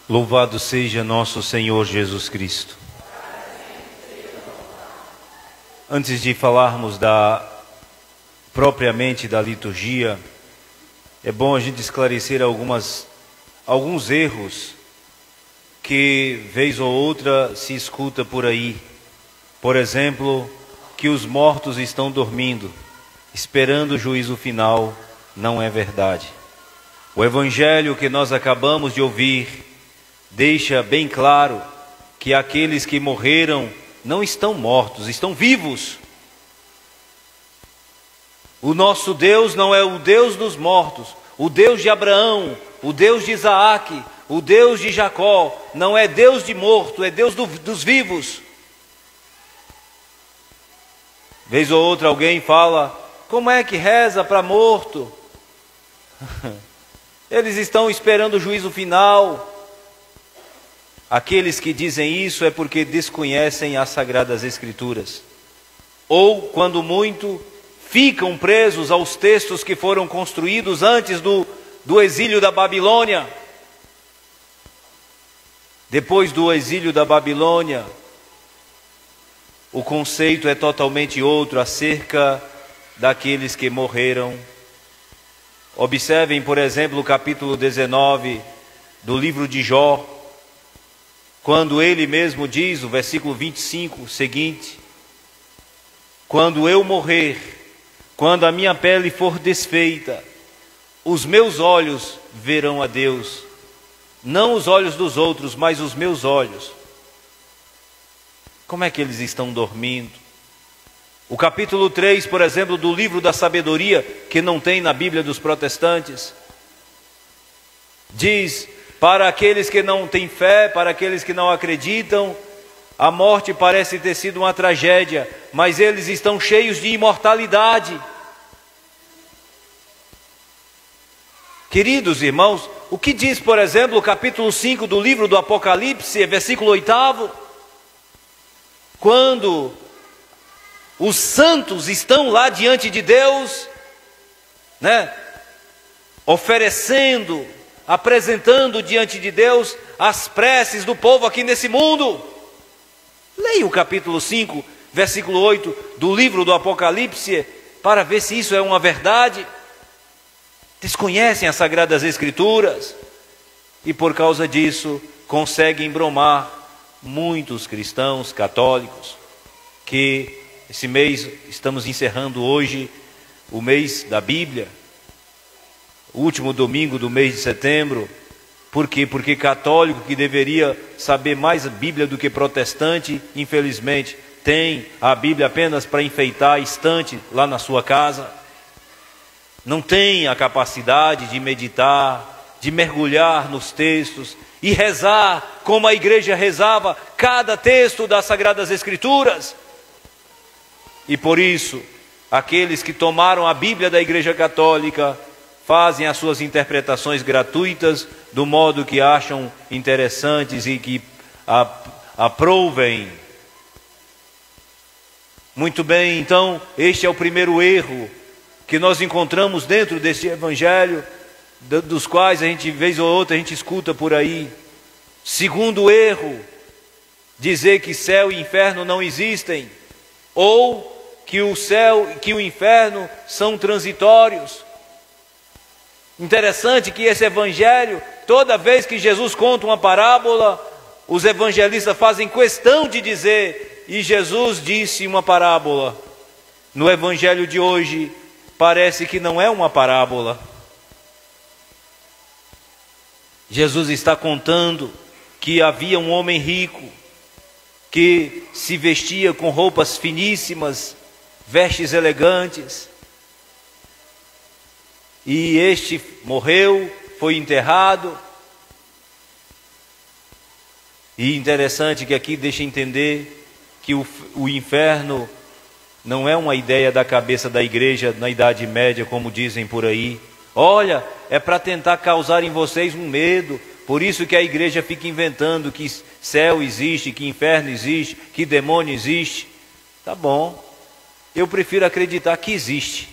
Louvado seja nosso Senhor Jesus Cristo. Antes de falarmos propriamente da liturgia, é bom a gente esclarecer alguns erros que, vez ou outra, se escuta por aí. Por exemplo, que os mortos estão dormindo, esperando o juízo final. Não é verdade. O evangelho que nós acabamos de ouvir deixa bem claro que aqueles que morreram não estão mortos, estão vivos. O nosso Deus não é o Deus dos mortos, o Deus de Abraão, o Deus de Isaac, o Deus de Jacó, não é Deus de morto, é Deus dos vivos. Vez ou outra alguém fala, como é que reza para morto? Eles estão esperando o juízo final. Aqueles que dizem isso é porque desconhecem as Sagradas Escrituras. Ou, quando muito, ficam presos aos textos que foram construídos antes do exílio da Babilônia. Depois do exílio da Babilônia, o conceito é totalmente outro acerca daqueles que morreram. Observem, por exemplo, o capítulo 19 do livro de Jó, quando ele mesmo diz, o versículo 25 seguinte: quando eu morrer, quando a minha pele for desfeita, os meus olhos verão a Deus, não os olhos dos outros, mas os meus olhos. Como é que eles estão dormindo? O capítulo 3, por exemplo, do livro da sabedoria, que não tem na Bíblia dos protestantes, diz: para aqueles que não têm fé, para aqueles que não acreditam, a morte parece ter sido uma tragédia, mas eles estão cheios de imortalidade. Queridos irmãos, o que diz, por exemplo, o capítulo 5 do livro do Apocalipse, versículo 8? Quando os santos estão lá diante de Deus, oferecendo, apresentando diante de Deus as preces do povo aqui nesse mundo. Leia o capítulo 5, versículo 8 do livro do Apocalipse, para ver se isso é uma verdade. Desconhecem as Sagradas Escrituras e por causa disso conseguem bromar muitos cristãos católicos que esse mês estamos encerrando hoje o mês da Bíblia, o último domingo do mês de setembro. Por quê? Porque católico, que deveria saber mais a Bíblia do que protestante, infelizmente tem a Bíblia apenas para enfeitar a estante lá na sua casa. Não tem a capacidade de meditar, de mergulhar nos textos e rezar como a igreja rezava cada texto das Sagradas Escrituras. E por isso, aqueles que tomaram a Bíblia da Igreja Católica fazem as suas interpretações gratuitas do modo que acham interessantes e que aprovem. Muito bem, então, este é o primeiro erro que nós encontramos dentro desse evangelho, dos quais a gente, vez ou outra, a gente escuta por aí. Segundo erro, dizer que céu e inferno não existem, ou que o céu e que o inferno são transitórios. Interessante que esse evangelho, toda vez que Jesus conta uma parábola, os evangelistas fazem questão de dizer: e Jesus disse uma parábola. No evangelho de hoje, parece que não é uma parábola. Jesus está contando que havia um homem rico que se vestia com roupas finíssimas, vestes elegantes, e este morreu, foi enterrado. E interessante que aqui deixa entender que o inferno não é uma ideia da cabeça da igreja na Idade Média, como dizem por aí. Olha, é para tentar causar em vocês um medo, por isso que a igreja fica inventando que céu existe, que inferno existe, que demônio existe. Tá bom, eu prefiro acreditar que existe.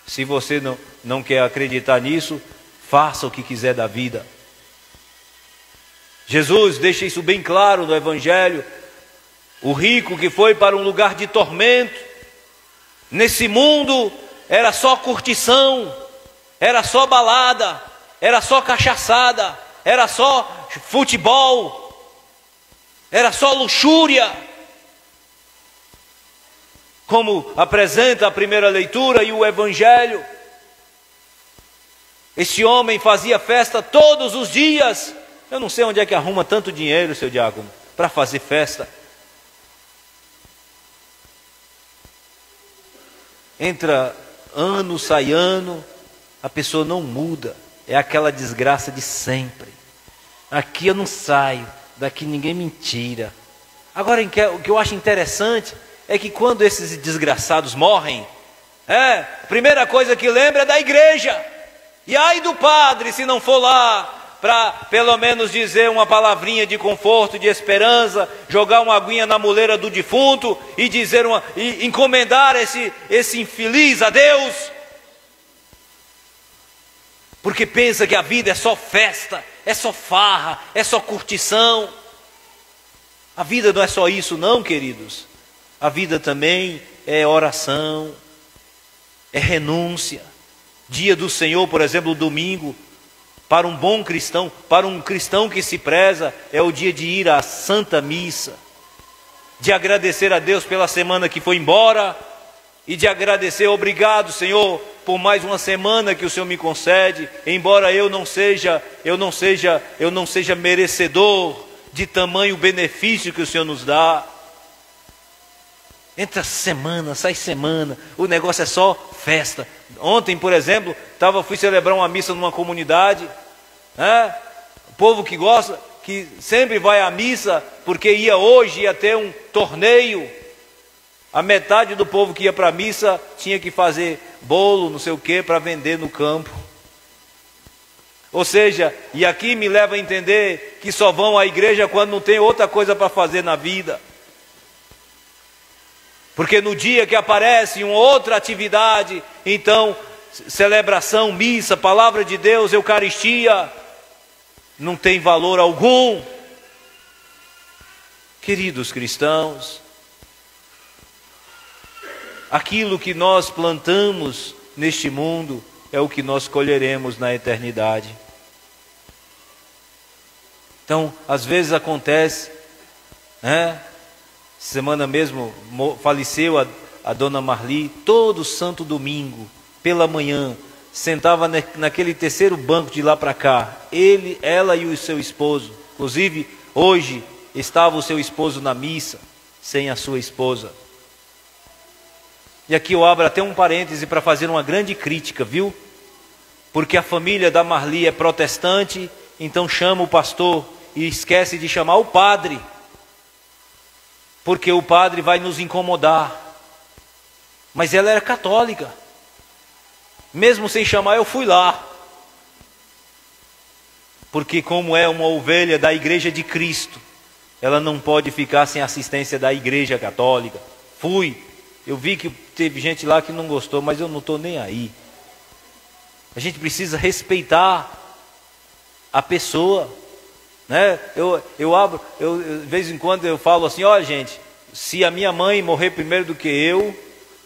Se você não quer acreditar nisso, faça o que quiser da vida. Jesus deixa isso bem claro no Evangelho. O rico que foi para um lugar de tormento, nesse mundo era só curtição, era só balada, era só cachaçada, era só futebol, era só luxúria. Como apresenta a primeira leitura e o Evangelho, esse homem fazia festa todos os dias. Eu não sei onde é que arruma tanto dinheiro, seu diácono, para fazer festa. Entra ano, sai ano, a pessoa não muda. É aquela desgraça de sempre. Aqui eu não saio, daqui ninguém me tira. Agora, o que eu acho interessante é que quando esses desgraçados morrem, a primeira coisa que lembra é da igreja. E ai do padre se não for lá para pelo menos dizer uma palavrinha de conforto, de esperança, jogar uma aguinha na muleira do defunto e dizer e encomendar esse infeliz a Deus. Porque pensa que a vida é só festa, é só farra, é só curtição. A vida não é só isso não, queridos. A vida também é oração, é renúncia. Dia do Senhor, por exemplo, domingo, para um bom cristão, para um cristão que se preza, é o dia de ir à Santa Missa, de agradecer a Deus pela semana que foi embora, e de agradecer, obrigado Senhor, por mais uma semana que o Senhor me concede, embora eu não seja merecedor de tamanho benefício que o Senhor nos dá. Entra semana, sai semana, o negócio é só festa. Ontem, por exemplo, fui celebrar uma missa numa comunidade, o povo que gosta, que sempre vai à missa, porque ia ter um torneio. A metade do povo que ia para a missa tinha que fazer bolo, não sei o que, para vender no campo. Ou seja, e aqui me leva a entender que só vão à igreja quando não tem outra coisa para fazer na vida. Porque no dia que aparece uma outra atividade, então, celebração, missa, palavra de Deus, Eucaristia, não tem valor algum. Queridos cristãos, aquilo que nós plantamos neste mundo é o que nós colheremos na eternidade. Então, às vezes acontece, semana mesmo faleceu a dona Marli, todo santo domingo, pela manhã, sentava naquele terceiro banco de lá para cá, ela e o seu esposo. Inclusive, hoje estava o seu esposo na missa, sem a sua esposa. E aqui eu abro até um parêntese para fazer uma grande crítica, viu? Porque a família da Marli é protestante, então chama o pastor e esquece de chamar o padre. Porque o padre vai nos incomodar. Mas ela era católica. Mesmo sem chamar, eu fui lá. Porque como é uma ovelha da igreja de Cristo, ela não pode ficar sem assistência da igreja católica. Fui. Eu vi que teve gente lá que não gostou, mas eu não estou nem aí. A gente precisa respeitar a pessoa. De vez em quando eu falo assim, olha gente, se a minha mãe morrer primeiro do que eu,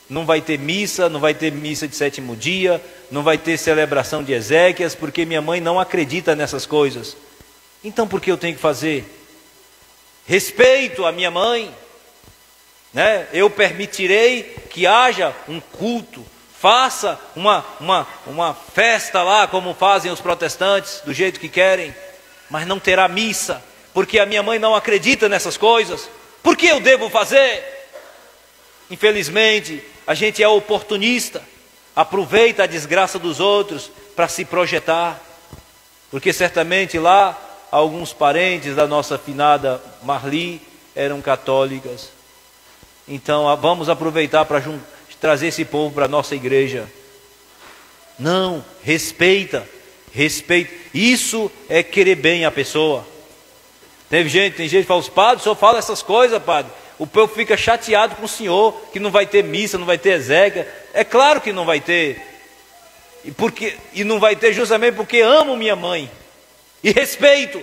não vai ter missa de sétimo dia, não vai ter celebração de exéquias, porque minha mãe não acredita nessas coisas. Então por que eu tenho que fazer? Respeito a minha mãe, eu permitirei que haja um culto, faça uma festa lá, como fazem os protestantes, do jeito que querem, mas não terá missa, porque a minha mãe não acredita nessas coisas. Por que eu devo fazer? Infelizmente, a gente é oportunista, aproveita a desgraça dos outros para se projetar, porque certamente lá, alguns parentes da nossa finada Marli eram católicas. Então, vamos aproveitar para trazer esse povo para a nossa igreja. Não, respeita. Isso é querer bem a pessoa. Tem gente que fala, padre, o senhor fala essas coisas, padre. O povo fica chateado com o senhor, que não vai ter missa, não vai ter exéquia. É claro que não vai ter. E não vai ter justamente porque amo minha mãe. E respeito.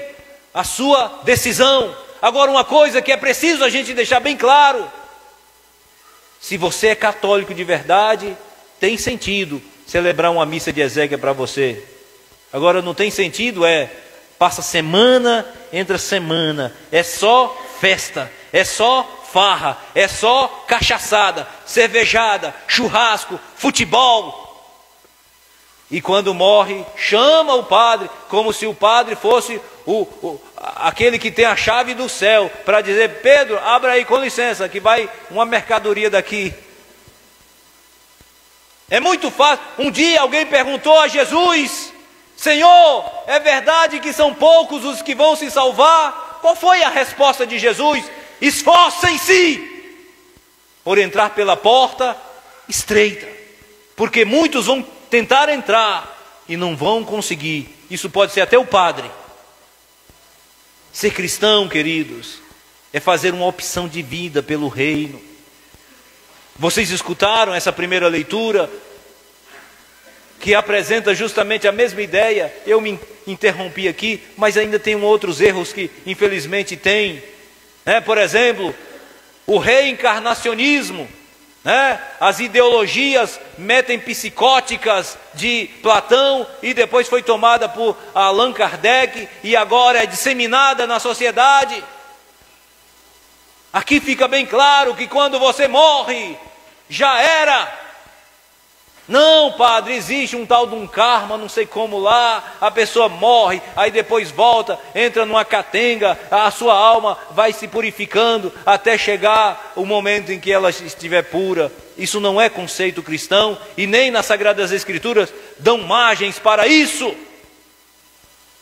a sua decisão. Agora, uma coisa que é preciso a gente deixar bem claro: se você é católico de verdade, tem sentido celebrar uma missa de exéquia para você. Agora, não tem sentido passa semana, entra semana, é só festa, é só farra, é só cachaçada, cervejada, churrasco, futebol. E quando morre, chama o padre, como se o padre fosse aquele que tem a chave do céu, para dizer: Pedro, abra aí com licença, que vai uma mercadoria daqui. É muito fácil. Um dia alguém perguntou a Jesus: Senhor, é verdade que são poucos os que vão se salvar? Qual foi a resposta de Jesus? Esforcem-se por entrar pela porta estreita, porque muitos vão tentar entrar e não vão conseguir. Isso pode ser até o padre. Ser cristão, queridos, é fazer uma opção de vida pelo reino. Vocês escutaram essa primeira leitura, que apresenta justamente a mesma ideia. Eu me interrompi aqui, mas ainda tem outros erros que infelizmente tem. Por exemplo, o reencarnacionismo. As ideologias metempsicóticas de Platão, e depois foi tomada por Allan Kardec, e agora é disseminada na sociedade. Aqui fica bem claro que quando você morre, já era. Não, padre, existe um tal de um karma, não sei como lá, a pessoa morre, aí depois volta, entra numa catenga, a sua alma vai se purificando até chegar o momento em que ela estiver pura. Isso não é conceito cristão, e nem nas Sagradas Escrituras dão margens para isso.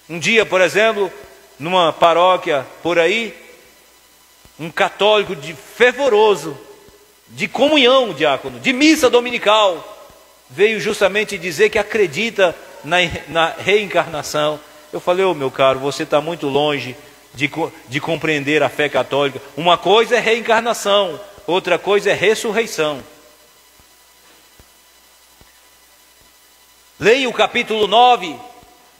Um dia, por exemplo, numa paróquia por aí, um católico fervoroso, de comunhão, diácono, de missa dominical, veio justamente dizer que acredita na reencarnação. Eu falei: meu caro, você está muito longe de compreender a fé católica. Uma coisa é reencarnação, outra coisa é ressurreição. Leia o capítulo 9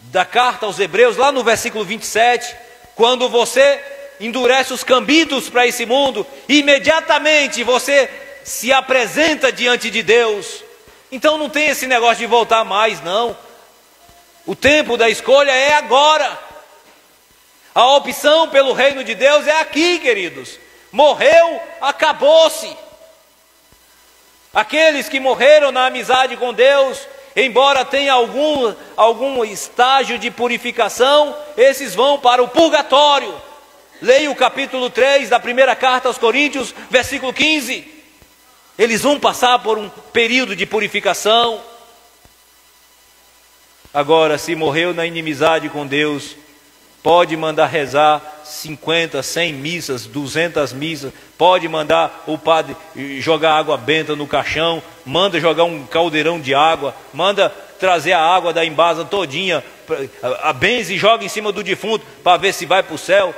da carta aos Hebreus, lá no versículo 27, quando você endurece os cambitos para esse mundo, imediatamente você se apresenta diante de Deus. Então não tem esse negócio de voltar mais, não. O tempo da escolha é agora. A opção pelo reino de Deus é aqui, queridos. Morreu, acabou-se. Aqueles que morreram na amizade com Deus, embora tenha algum estágio de purificação, esses vão para o purgatório. Leia o capítulo 3 da primeira carta aos Coríntios, versículo 15. Eles vão passar por um período de purificação. Agora, se morreu na inimizade com Deus, pode mandar rezar 50, 100 missas, 200 missas, pode mandar o padre jogar água benta no caixão, manda jogar um caldeirão de água, manda trazer a água da embasa todinha, a benze e joga em cima do defunto para ver se vai para o céu.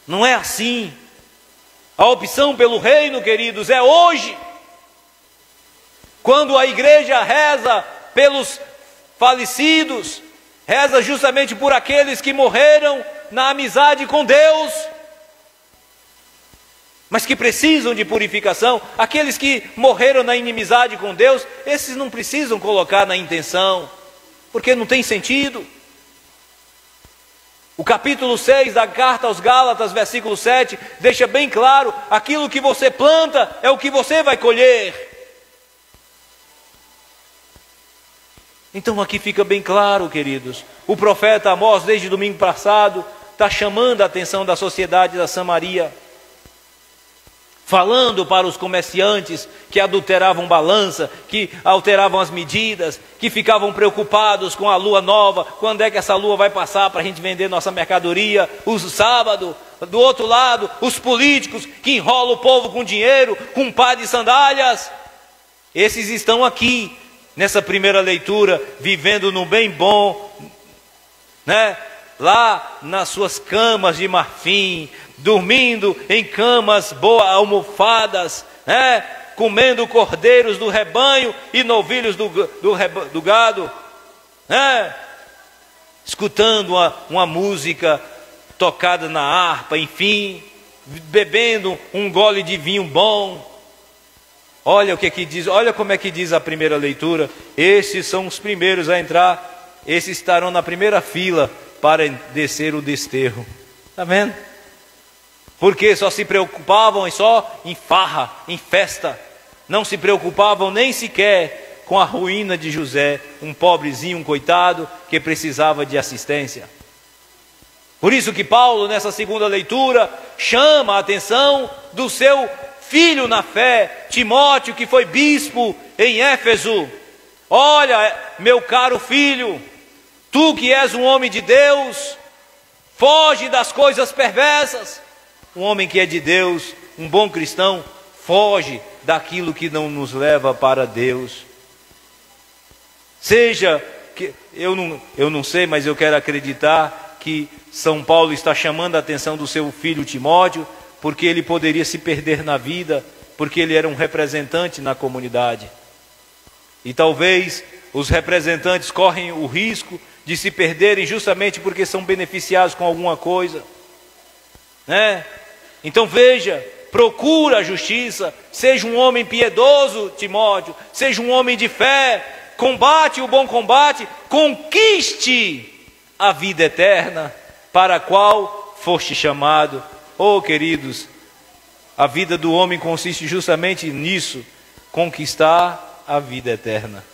Não é assim. A opção pelo reino, queridos, é hoje. Quando a igreja reza pelos falecidos, reza justamente por aqueles que morreram na amizade com Deus, mas que precisam de purificação. Aqueles que morreram na inimizade com Deus, esses não precisam colocar na intenção, porque não tem sentido. O capítulo 6 da carta aos Gálatas, versículo 7, deixa bem claro: aquilo que você planta é o que você vai colher. Então aqui fica bem claro, queridos, o profeta Amós, desde domingo passado, está chamando a atenção da sociedade da Samaria, falando para os comerciantes que adulteravam balança, que alteravam as medidas, que ficavam preocupados com a lua nova, quando é que essa lua vai passar para a gente vender nossa mercadoria, o sábado. Do outro lado, os políticos que enrolam o povo com dinheiro, com um par de sandálias. Esses estão aqui, nessa primeira leitura, vivendo no bem bom, lá nas suas camas de marfim, dormindo em camas boas, almofadas, comendo cordeiros do rebanho e novilhos do gado, escutando uma música tocada na harpa, enfim, bebendo um gole de vinho bom. Olha o que diz, olha como é que diz a primeira leitura: estes são os primeiros a entrar, esses estarão na primeira fila para descer o desterro. Está vendo? Porque só se preocupavam só em farra, em festa, não se preocupavam nem sequer com a ruína de José, um pobrezinho, um coitado que precisava de assistência. Por isso que Paulo, nessa segunda leitura, chama a atenção do seu filho na fé, Timóteo, que foi bispo em Éfeso. Olha, meu caro filho, tu que és um homem de Deus, foge das coisas perversas. Um homem que é de Deus, um bom cristão, foge daquilo que não nos leva para Deus. Seja que eu não sei, mas eu quero acreditar que São Paulo está chamando a atenção do seu filho Timóteo, porque ele poderia se perder na vida, porque ele era um representante na comunidade. E talvez os representantes correm o risco de se perderem justamente porque são beneficiados com alguma coisa, né? Então veja, procura a justiça, seja um homem piedoso, Timóteo, seja um homem de fé, combate o bom combate, conquiste a vida eterna, para a qual foste chamado. Oh, queridos, a vida do homem consiste justamente nisso, conquistar a vida eterna.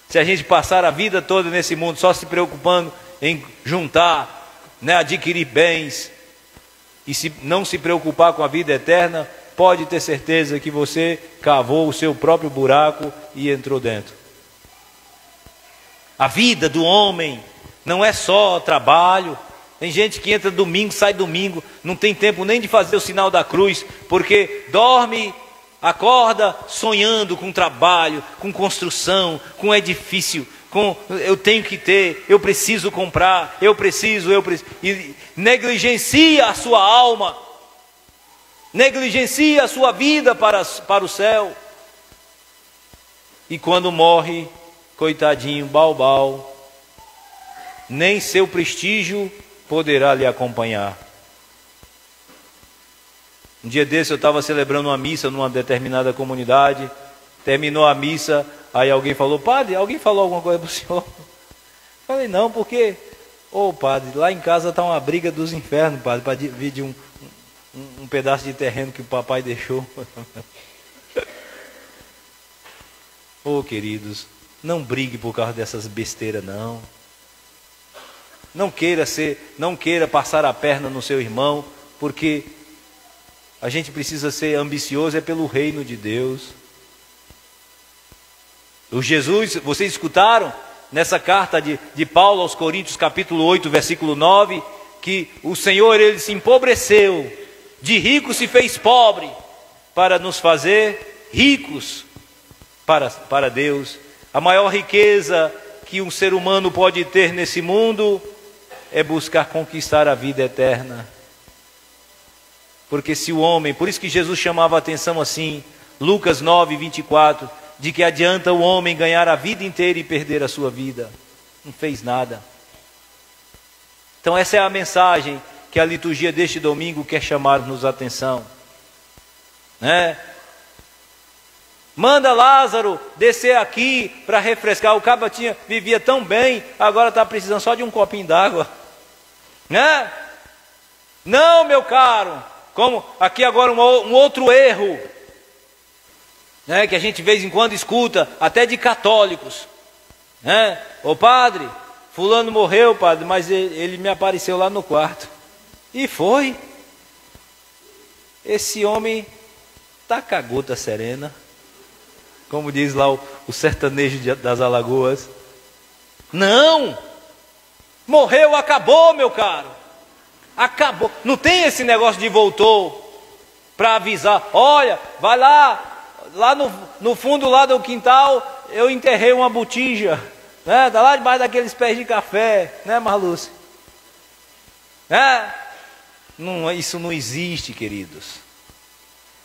Se a gente passar a vida toda nesse mundo só se preocupando em juntar, né, adquirir bens, e não se preocupar com a vida eterna, pode ter certeza que você cavou o seu próprio buraco e entrou dentro. A vida do homem não é só trabalho. Tem gente que entra domingo, sai domingo, não tem tempo nem de fazer o sinal da cruz, porque dorme, acorda sonhando com trabalho, com construção, com edifício, com eu tenho que ter, eu preciso comprar, eu preciso, e negligencia a sua alma, negligencia a sua vida para o céu. E quando morre, coitadinho, balbal, nem seu prestígio poderá lhe acompanhar. Um dia desse eu estava celebrando uma missa numa determinada comunidade, terminou a missa, aí alguém falou: padre, alguém falou alguma coisa para o senhor? Falei: não, porque, padre, lá em casa está uma briga dos infernos, padre, para dividir um pedaço de terreno que o papai deixou. Queridos, não brigue por causa dessas besteiras, não. Não queira passar a perna no seu irmão, porque a gente precisa ser ambicioso pelo reino de Deus. O Jesus, vocês escutaram nessa carta de Paulo aos Coríntios, capítulo 8, versículo 9, que o Senhor, ele se empobreceu, de rico se fez pobre, para nos fazer ricos para Deus. A maior riqueza que um ser humano pode ter nesse mundo é buscar conquistar a vida eterna. Porque se o homem, por isso que Jesus chamava a atenção assim, Lucas 9, 24, de que adianta o homem ganhar a vida inteira e perder a sua vida? Não fez nada. Então essa é a mensagem que a liturgia deste domingo quer chamar-nos a atenção, né? Manda Lázaro descer aqui para refrescar. O cabo vivia tão bem, agora está precisando só de um copinho d'água, né? Não, meu caro. Como aqui agora um outro erro, né, que a gente de vez em quando escuta, até de católicos, né? Ô padre, fulano morreu, padre, mas ele me apareceu lá no quarto. E foi. Esse homem tá com a gota serena, como diz lá o sertanejo das Alagoas. Não, morreu, acabou, meu caro. Acabou. Não tem esse negócio de voltou para avisar: olha, vai lá no fundo lá do quintal, eu enterrei uma botija, né? Tá lá debaixo daqueles pés de café, né, Marlúcia? Não, isso não existe, queridos.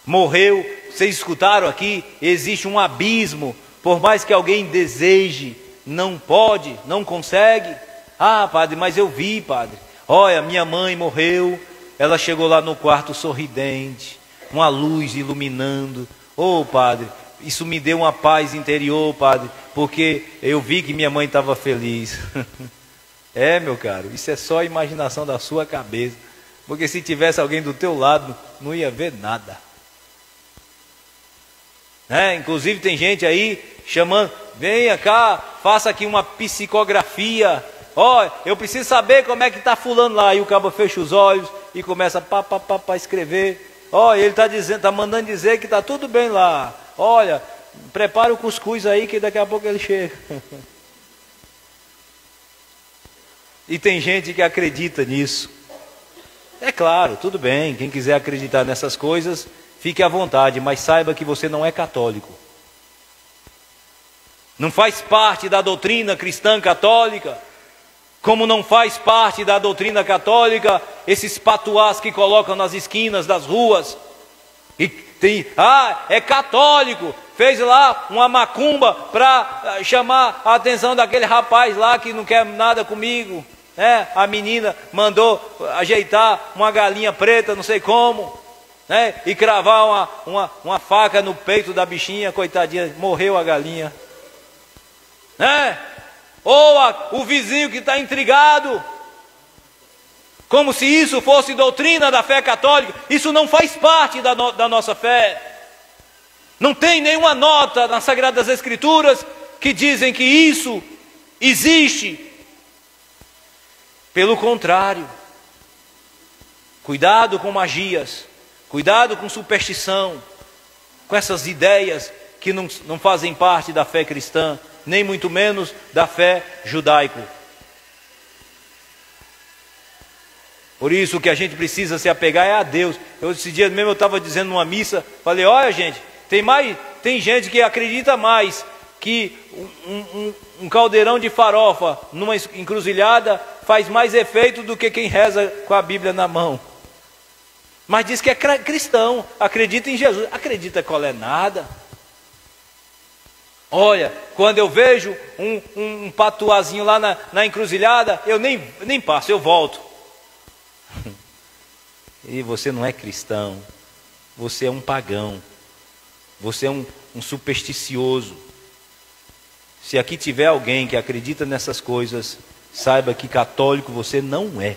Morreu, vocês escutaram aqui, existe um abismo, por mais que alguém deseje, não pode, não consegue. Ah, padre, mas eu vi, padre. Olha, minha mãe morreu, ela chegou lá no quarto sorridente, uma luz iluminando. Ô padre, isso me deu uma paz interior, padre, porque eu vi que minha mãe estava feliz. É, meu caro, isso é só a imaginação da sua cabeça, porque se tivesse alguém do teu lado, não ia ver nada. Inclusive tem gente aí chamando, venha cá, faça aqui uma psicografia. Eu preciso saber como é que está fulano lá. E o cabo fecha os olhos e começa a escrever. Ele está dizendo, está mandando dizer que está tudo bem lá. Olha, prepara o cuscuz aí que daqui a pouco ele chega. E tem gente que acredita nisso. É claro, tudo bem, quem quiser acreditar nessas coisas, fique à vontade, mas saiba que você não é católico. Não faz parte da doutrina cristã católica, como não faz parte da doutrina católica esses patuás que colocam nas esquinas das ruas. E tem, é católico, fez lá uma macumba para chamar a atenção daquele rapaz lá que não quer nada comigo. A menina mandou ajeitar uma galinha preta, não sei como, e cravar uma faca no peito da bichinha, coitadinha, morreu a galinha. Ou o vizinho que está intrigado, como se isso fosse doutrina da fé católica. Isso não faz parte da nossa fé. Não tem nenhuma nota nas Sagradas Escrituras que dizem que isso existe. Pelo contrário, cuidado com magias, cuidado com superstição, com essas ideias que não fazem parte da fé cristã, nem muito menos da fé judaico. Por isso que a gente precisa se apegar é a Deus. Esse dia mesmo eu estava dizendo numa missa, falei, olha gente, tem gente que acredita mais que um caldeirão de farofa numa encruzilhada faz mais efeito do que quem reza com a Bíblia na mão. Mas diz que é cristão, acredita em Jesus. Acredita qual é nada. Olha, quando eu vejo um patuazinho lá na encruzilhada, eu nem passo, eu volto. E você não é cristão, você é um pagão, você é um supersticioso. Se aqui tiver alguém que acredita nessas coisas, saiba que católico você não é,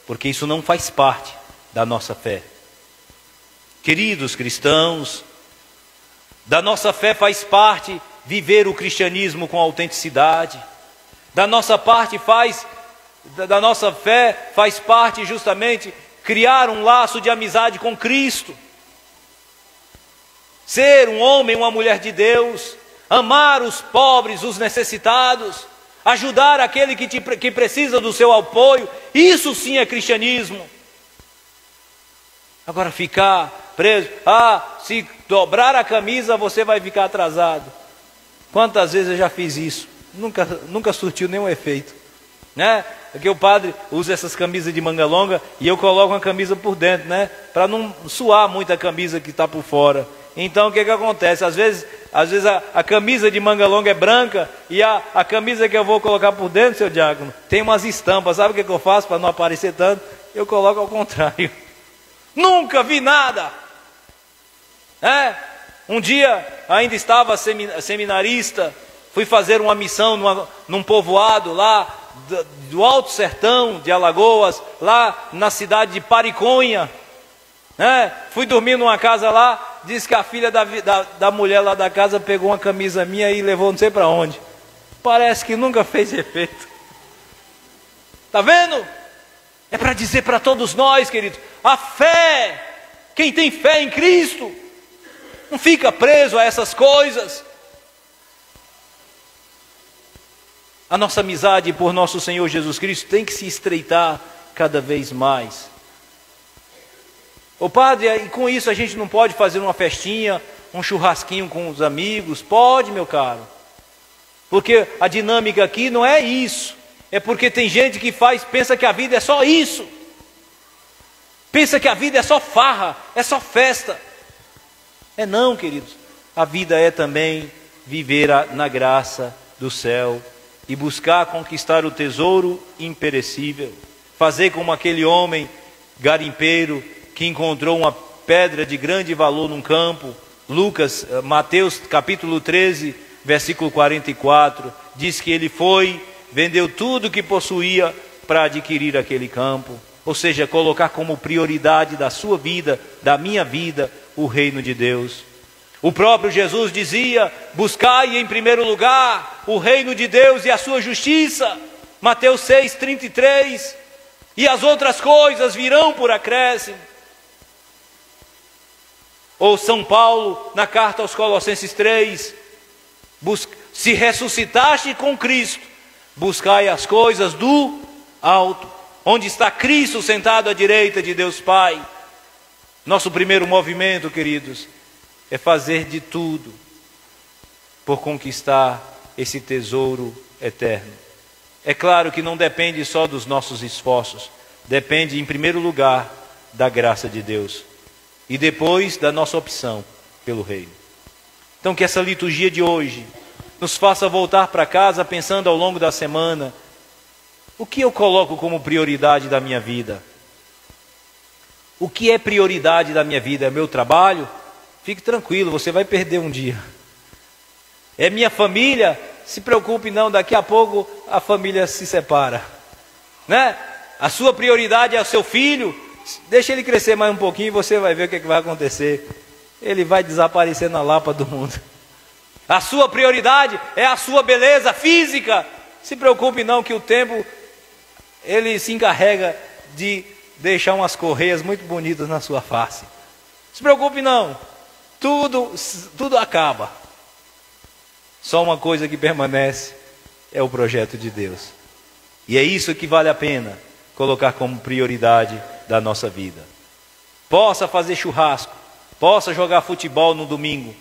porque isso não faz parte da nossa fé. Queridos cristãos, da nossa fé faz parte viver o cristianismo com autenticidade. Da nossa fé faz parte justamente criar um laço de amizade com Cristo. Ser um homem, uma mulher de Deus, amar os pobres, os necessitados, ajudar aquele que precisa do seu apoio. Isso sim é cristianismo. Agora ficar preso, se dobrar a camisa você vai ficar atrasado. Quantas vezes eu já fiz isso? Nunca surtiu nenhum efeito, Porque o padre usa essas camisas de manga longa e eu coloco uma camisa por dentro, para não suar muito a camisa que está por fora. Então o que acontece? Às vezes a camisa de manga longa é branca e a camisa que eu vou colocar por dentro, seu diácono, tem umas estampas. Sabe o que eu faço para não aparecer tanto? Eu coloco ao contrário. Nunca vi nada. Um dia ainda estava seminarista, fui fazer uma missão num povoado lá do Alto Sertão de Alagoas, lá na cidade de Pariconha. Fui dormir numa casa lá, disse que a filha da mulher lá da casa pegou uma camisa minha e levou não sei para onde. Parece que nunca fez efeito. Está vendo? É para dizer para todos nós, queridos, a fé, quem tem fé em Cristo, não fica preso a essas coisas. A nossa amizade por nosso Senhor Jesus Cristo tem que se estreitar cada vez mais. Ô padre, e com isso a gente não pode fazer uma festinha, um churrasquinho com os amigos? Pode, meu caro. Porque a dinâmica aqui não é isso. É porque tem gente que pensa que a vida é só isso. Pensa que a vida é só farra, é só festa. Não, queridos. A vida é também viver na graça do céu e buscar conquistar o tesouro imperecível. fazer como aquele homem garimpeiro que encontrou uma pedra de grande valor num campo. Mateus capítulo 13, versículo 44, diz que ele foi, vendeu tudo que possuía para adquirir aquele campo. Ou seja, colocar como prioridade da sua vida, da minha vida, o reino de Deus. O próprio Jesus dizia: buscai em primeiro lugar o reino de Deus e a sua justiça. Mateus 6:33. E as outras coisas virão por acréscimo. Ou São Paulo, na carta aos Colossenses 3, se ressuscitaste com Cristo, buscai as coisas do alto, onde está Cristo sentado à direita de Deus Pai. Nosso primeiro movimento, queridos, é fazer de tudo por conquistar esse tesouro eterno. É claro que não depende só dos nossos esforços, depende em primeiro lugar da graça de Deus e depois da nossa opção pelo reino. Então que essa liturgia de hoje nos faça voltar para casa pensando ao longo da semana: o que eu coloco como prioridade da minha vida? O que é prioridade da minha vida? É meu trabalho? Fique tranquilo, você vai perder um dia. É minha família? Se preocupe não, daqui a pouco a família se separa, né? A sua prioridade é o seu filho? Deixa ele crescer mais um pouquinho e você vai ver o que vai acontecer. Ele vai desaparecer na lapa do mundo. A sua prioridade é a sua beleza física? Se preocupe não, que o tempo ele se encarrega de deixar umas correias muito bonitas na sua face. Se preocupe não, tudo acaba. Só uma coisa que permanece é o projeto de Deus. E é isso que vale a pena colocar como prioridade da nossa vida. Possa fazer churrasco, possa jogar futebol no domingo,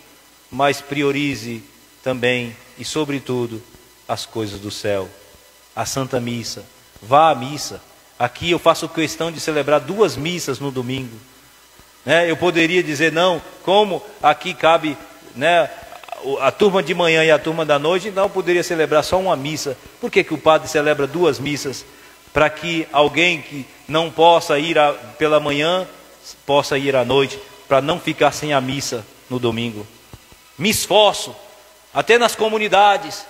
mas priorize também e sobretudo as coisas do céu. A Santa Missa, vá à missa. Aqui eu faço questão de celebrar 2 missas no domingo, né? Eu poderia dizer não, como aqui cabe, né, a turma de manhã e a turma da noite, então eu poderia celebrar só uma missa. Por que o padre celebra 2 missas? Para que alguém que não possa ir pela manhã, possa ir à noite, para não ficar sem a missa no domingo. Me esforço, até nas comunidades,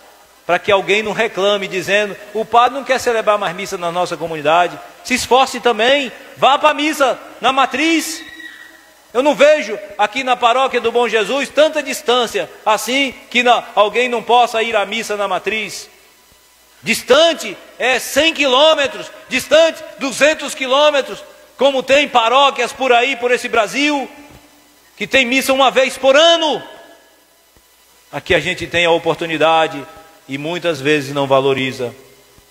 para que alguém não reclame dizendo: o padre não quer celebrar mais missa na nossa comunidade. Se esforce também, vá para a missa na matriz. Eu não vejo aqui na paróquia do Bom Jesus tanta distância assim que alguém não possa ir à missa na matriz. Distante é 100 quilômetros, distante 200 quilômetros, como tem paróquias por aí, por esse Brasil, que tem missa uma vez por ano. Aqui a gente tem a oportunidade e muitas vezes não valoriza.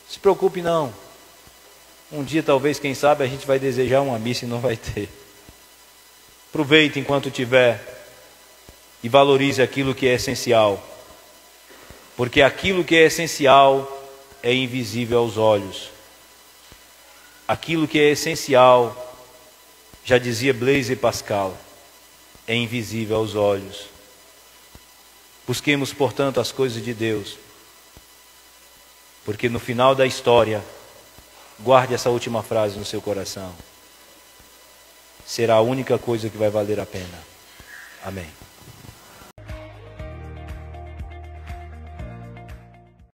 Se preocupe não, um dia talvez, quem sabe, a gente vai desejar uma missa e não vai ter. Aproveite enquanto tiver e valorize aquilo que é essencial, porque aquilo que é essencial é invisível aos olhos. Aquilo que é essencial, já dizia Blaise Pascal, é invisível aos olhos. Busquemos, portanto, as coisas de Deus, porque no final da história, guarde essa última frase no seu coração: será a única coisa que vai valer a pena. Amém.